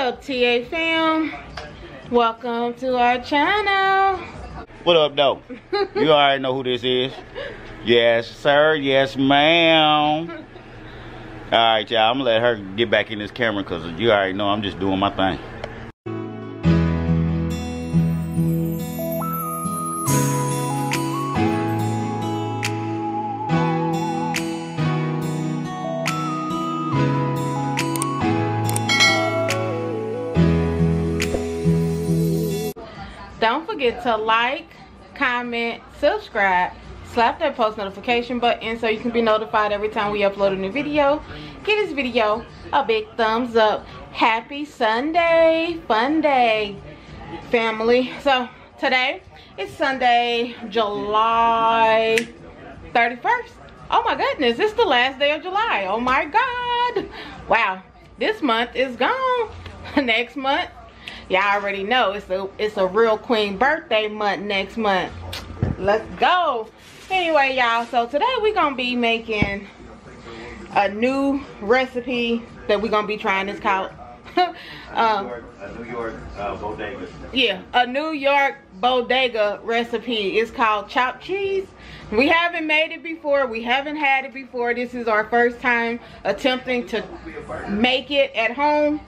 up, TA fam? Welcome to our channel. What up, though? You already know who this is. Yes, sir. Yes, ma'am. Alright, y'all. I'm gonna let her get back in this camera because you already know I'm just doing my thing. Don't forget to like, comment, subscribe, slap that post notification button so you can be notified every time we upload a new video. Give this video a big thumbs up. Happy Sunday, fun day, family. So today is Sunday, July 31st. Oh my goodness, it's the last day of July. Oh my God. Wow, this month is gone. Next month, y'all already know it's a real queen birthday month next month. Let's go. Anyway, y'all, so today we're gonna be making a new recipe that we're gonna be trying. It's called a New York bodega. Yeah, a New York bodega recipe. It's called chopped cheese. We haven't made it before. We haven't had it before. This is our first time attempting to make it at home.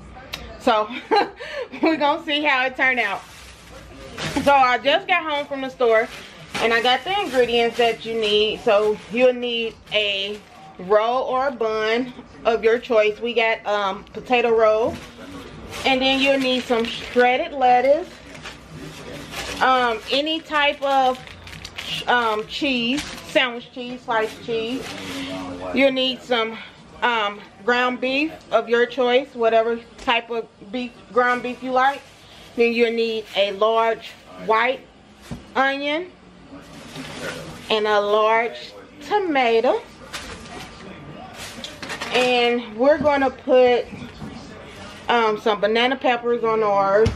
So we're gonna see how it turned out. So I just got home from the store and I got the ingredients that you need. So you'll need a roll or a bun of your choice. We got potato roll, and then you'll need some shredded lettuce, any type of cheese, sandwich cheese, sliced cheese. You'll need some ground beef of your choice, whatever type of ground beef you like. Then you'll need a large white onion and a large tomato. And we're gonna put some banana peppers on ours,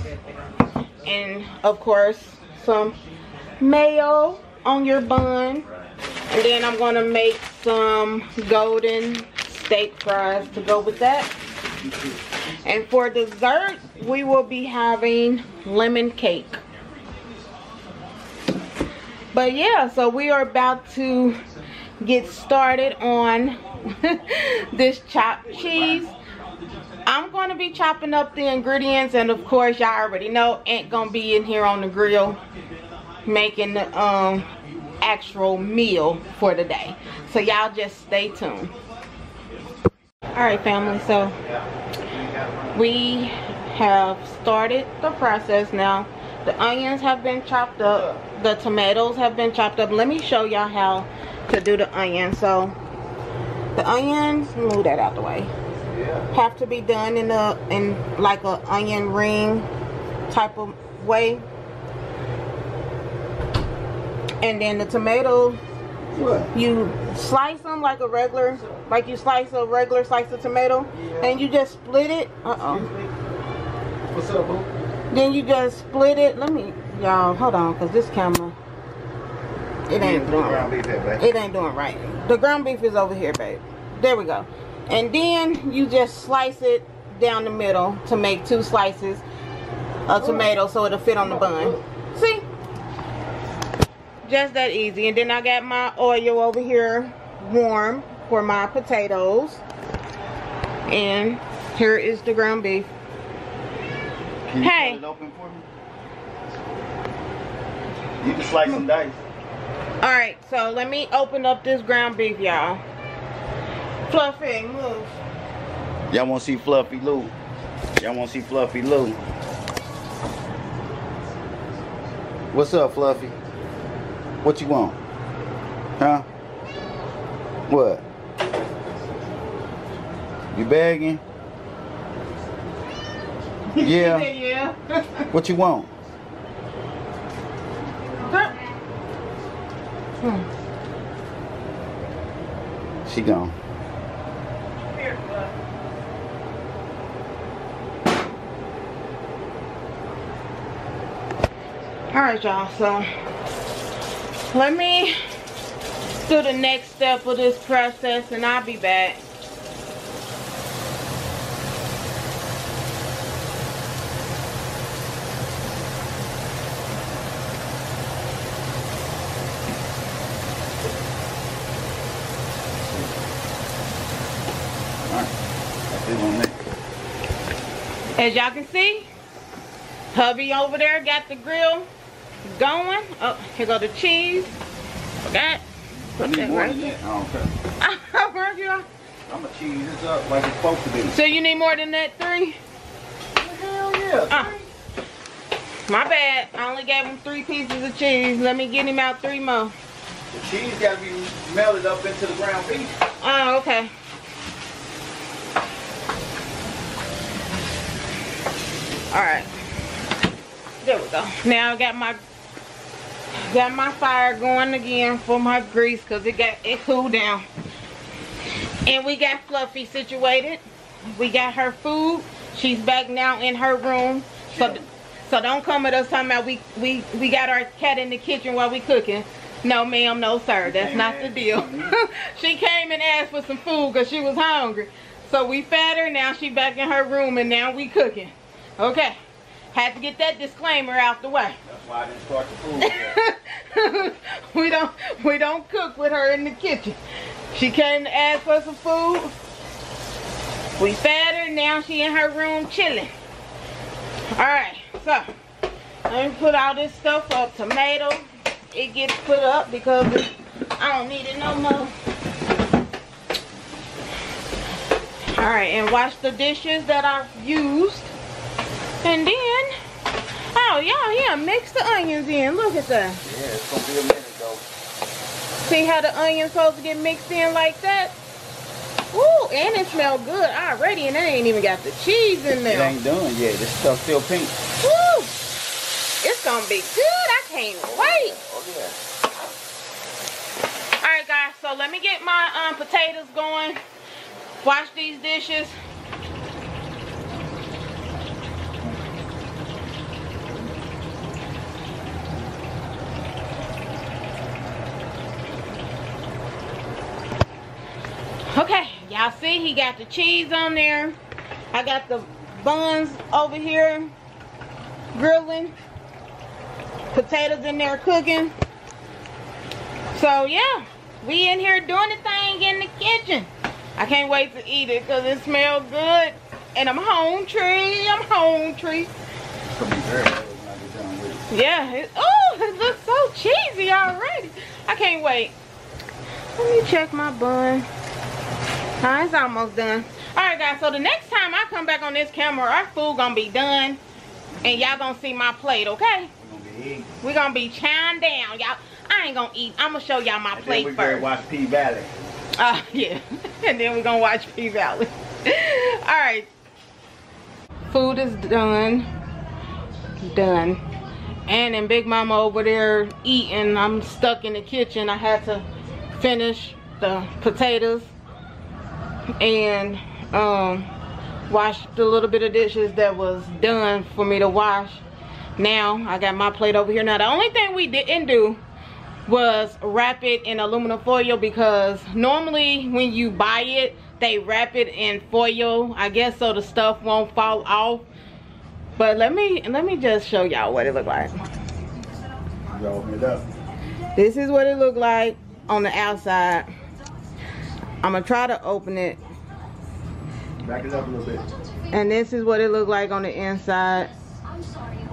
and of course some mayo on your bun. And then I'm gonna make some golden steak fries to go with that. And for dessert, we will be having lemon cake. But yeah, so we are about to get started on this chopped cheese. I'm going to be chopping up the ingredients, and of course y'all already know Aunt gonna be in here on the grill making the actual meal for the day. So y'all just stay tuned. Alright, family, so we have started the process now. The onions have been chopped up, the tomatoes have been chopped up. Let me show y'all how to do the onions. So the onions, move that out the way, have to be done in like a onion ring type of way. And then the tomatoes, you slice them like you slice a regular slice of tomato, and you just split it. What's up, boo? Then you just split it. Let me, y'all, hold on, because this camera, it ain't doing right. It ain't doing right. The ground beef is over here, babe. There we go. And then you just slice it down the middle to make 2 slices of tomato so it'll fit on the bun. See? Just that easy. And then I got my oil over here warm for my potatoes. And here is the ground beef. Can you cut it open for me? You can slice some dice. Alright, so let me open up this ground beef, y'all. Fluffy, move. Y'all want to see Fluffy Lou? Y'all want to see Fluffy Lou? What's up, Fluffy? What you want? Huh? What? You begging? Yeah. Yeah. What you want? She gone. Alright, y'all, so let me do the next step of this process and I'll be back. As y'all can see, hubby over there got the grill going. Oh, here go the cheese. Forgot. Put that right there. I don't care. I'm gonna cheese this up like it's supposed to be. So you need more than that 3? Hell yeah. My bad. I only gave him 3 pieces of cheese. Let me get him out 3 more. The cheese got to be melted up into the ground beef. Oh, okay. Alright. There we go. Now I got my fire going again for my grease because it cooled down. And we got Fluffy situated. We got her food. She's back now in her room. So don't come at us talking about we got our cat in the kitchen while we cooking. No ma'am, no sir. That's not the deal. She came and asked for some food because she was hungry. So we fed her. Now she back in her room and now we cooking. Okay. Had to get that disclaimer out the way. That's why I didn't start the food yet. we don't cook with her in the kitchen. She came to ask for some food. We fed her. Now she in her room chilling. Alright, so let me put all this stuff up. Tomato, it gets put up because I don't need it no more. Alright, and wash the dishes that I've used. And then, oh y'all, yeah, mix the onions in. Look at that. Yeah, it's gonna be a minute though. See how the onion's supposed to get mixed in like that? Ooh, and it smells good already, and it ain't even got the cheese in there. It ain't done yet. This stuff's still pink. Woo! It's gonna be good. I can't wait. Oh yeah. All right, guys. So let me get my potatoes going. Wash these dishes. Okay, y'all see he got the cheese on there. I got the buns over here grilling. Potatoes in there cooking. So yeah, we in here doing the thing in the kitchen. I can't wait to eat it because it smells good. And I'm home tree. I'm home tree. It's gonna be very good when I get done with it. Yeah. It looks so cheesy already. I can't wait. Let me check my bun. It's almost done. Alright guys, so the next time I come back on this camera, our food gonna be done. And y'all gonna see my plate, okay? We're gonna be chowing down, y'all. I ain't gonna eat. I'm gonna show y'all my plate first. We're gonna watch P-Valley. Yeah. And then we're gonna watch P-Valley. Alright. Food is done. Done. And then Big Mama over there eating. I'm stuck in the kitchen. I had to finish the potatoes and wash the little bit of dishes that was done for me to wash. Now I got my plate over here. Now the only thing we didn't do was wrap it in aluminum foil, because normally when you buy it they wrap it in foil, I guess, so the stuff won't fall off. But let me just show y'all what it look like. Y'all open it up. This is what it look like on the outside. I'm gonna try to open it. Back it up a little bit. And this is what it look like on the inside.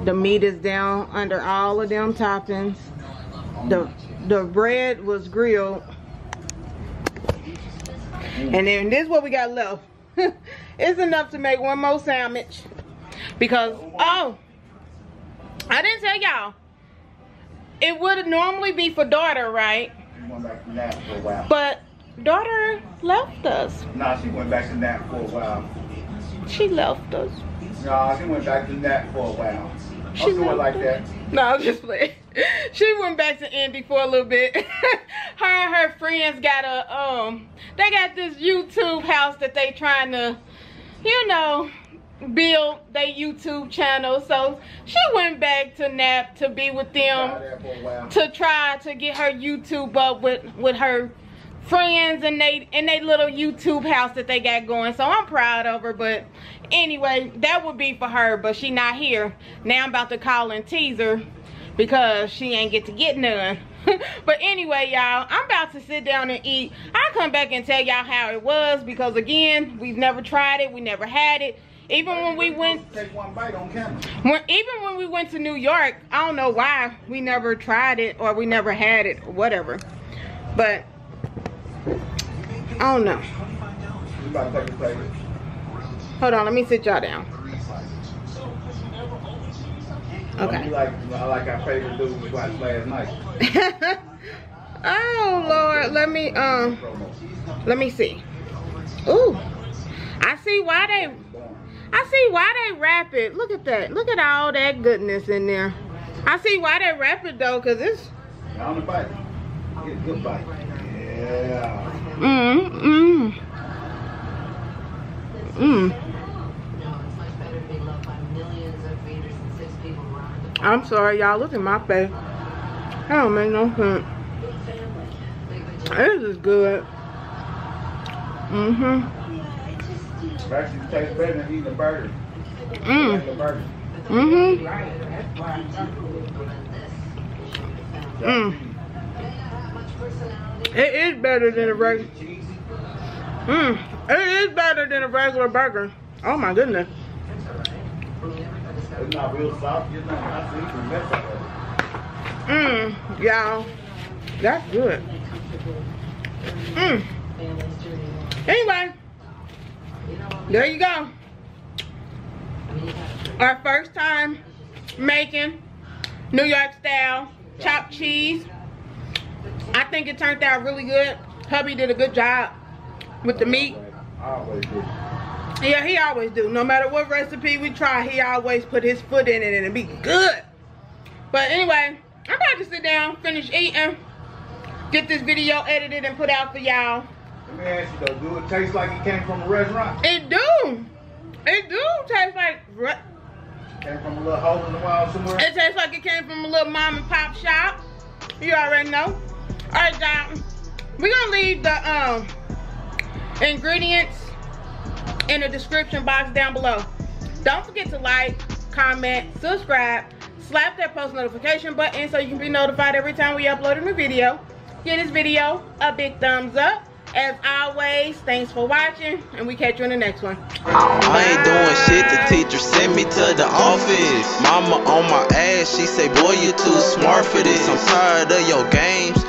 The meat is down under all of them toppings. The bread was grilled. And then this is what we got left. It's enough to make one more sandwich. Because, oh, I didn't tell y'all. It would normally be for daughter, right? She went back to nap for a while. But daughter left us. Nah, she went back to nap for a while. She left us. Nah, she went back to nap for a while. She do it like that. No, I'm just playing. She went back to Indy for a little bit. Her and her friends got a they got this YouTube house that they trying to, you know, build their YouTube channel. So she went back to nap to be with them, to try to get her YouTube up with her friends and they little YouTube house that they got going. So I'm proud of her. But anyway, that would be for her, but she not here. Now I'm about to call and tease her because she ain't get none. But anyway, y'all, I'm about to sit down and eat. I'll come back and tell y'all how it was, because again, we've never tried it, we never had it. Even when we went, Take one bite on camera. even when we went to New York, I don't know why we never tried it or we never had it or whatever. But I don't know. You about to take a plate. Hold on, let me sit y'all down. Okay. I like our favorite dude we watched last night. Oh Lord, let me see. Ooh, I see why they wrap it. Look at that. Look at all that goodness in there. I see why they wrap it though, cause it's On the bite. Get a good bite. Yeah. I'm sorry, y'all. Look at my face. That don't make no sense. This is good. Actually, it tastes better than eating a burger. It is better than a regular. It is better than a regular burger. Oh my goodness. It's not real soft. It's not seafood. That's all. Y'all, that's good. Anyway, there you go. Our first time making New York style chopped cheese. I think it turned out really good. Hubby did a good job with the meat. I always do. Yeah, he always do. No matter what recipe we try, he always put his foot in it and it be good. But anyway, I'm about to sit down, finish eating, get this video edited and put out for y'all. Let me ask you though, do it taste like it came from a restaurant? It do. It do taste like... Came from a little hole in the wall somewhere? It tastes like it came from a little mom and pop shop. You already know. Alright, y'all. We're gonna leave the ingredients in the description box down below. Don't forget to like, comment, subscribe, slap that post notification button so you can be notified every time we upload a new video. Give this video a big thumbs up. As always, thanks for watching, and we catch you in the next one. I ain't doing shit, the teacher sent me to the office. Mama on my ass, she say, boy, you too smart for this. I'm tired of your games.